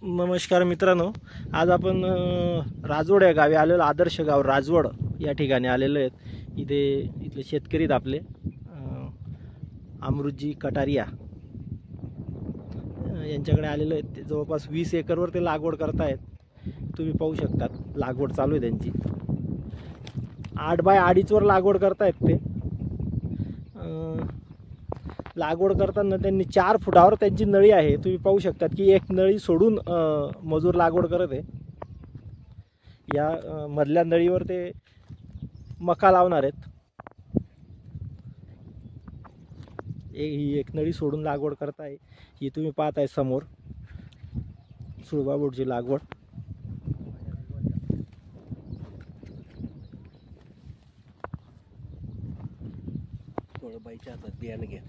नमस्कार मित्रांनो, आज आपण राजवड या गावी आलेलो, आदर्श गाव राजवड या ठिकाणी आलेलो आहेत। इथले शेतकरी आहेत आपले अमृतजी कटारिया यांच्याकडे आलेलो आहेत। ते जवळपास 20 एकरवर ते लागवड करतायत। तुम्ही पाहू शकतात लागवड चालू आहे त्यांची। 8 बाय 2.5 वर लागवड करतायत ते। लागवड करताना त्यांनी 4 फुटावर त्यांची नळी आहे। तुम्ही पाहू शकतात की एक नळी सोडून मजूर लागवड करत आहे। या मधल्या नळीवर ते मका लावणार आहेत। ही एक नळी सोडून लागवड करत आहे। ही तुम्ही पाहताय समोर सुळबाबूडची लागवड। थोडं बाईच्या हातात बियाणं घ्या,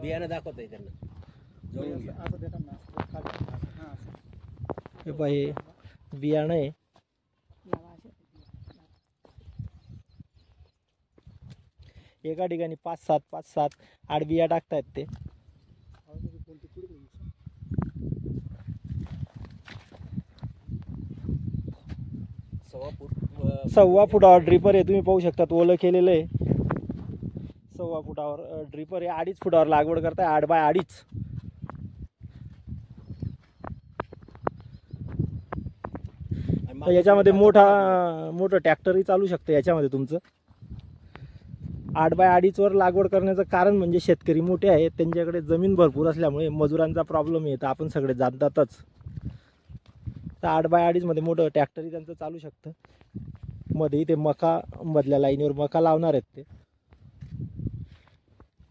बियाणं दाखवत आहे त्यांना जवळून घ्या। हे पाहे बियाणं आहे। एका ठिकाणी 5-7 8 बिया टाकतायत ते। सव्वा फुटावर ड्रिपर आहे। तुम्ही पाहू शकतात ओलं केलेलं आहे। 1.25 फुटावर ड्रिपर आहे। 2.5 फुटावर लागवड करताय 8 बाय 2.5। याच्यामध्ये मोठं ट्रॅक्टरही चालू शकतं याच्यामध्ये तुमचं। 8 बाय 2.5 वर लागवड करण्याचं कारण म्हणजे शेतकरी मोठे आहेत, त्यांच्याकडे जमीन भरपूर असल्यामुळे मजुरांचा प्रॉब्लेम येतो, आपण सगळे जाणतातच। तर 8 बाय 2.5 मध्ये मोठं ट्रॅक्टरही त्यांचं चालू शकतं। मध्ये ते मका मधल्या लाईनीवर मका लावणार आहेत ते।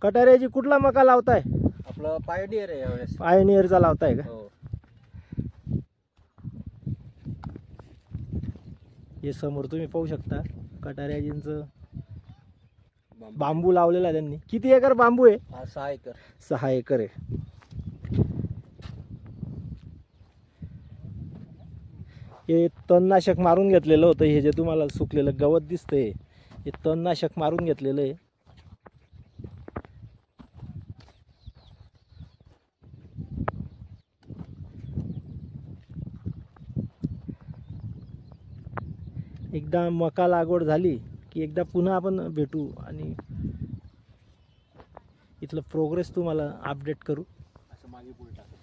कटारियाची कुठला मका लावताय? आपलं पायोनियर आहे यावेळेस। पायोनियरचा लावताय का? हो। हे समोर तुम्ही पाहू शकता कटारियाजींचं बांबू लावलेला आहे त्यांनी। किती एकर बांबू आहे? 6 एकर। 6 एकर आहे। हे तणनाशक मारून घेतलेलं होतं। हे जे तुम्हाला सुकलेलं गवत दिसतंय हे तणनाशक मारून घेतलेलं आहे। एकदा मका लागवड झाली की एकदा पुन्हा आपण भेटू आणि इथलं प्रोग्रेस तुम्हाला अपडेट करू। असं मागे पुढे टाका।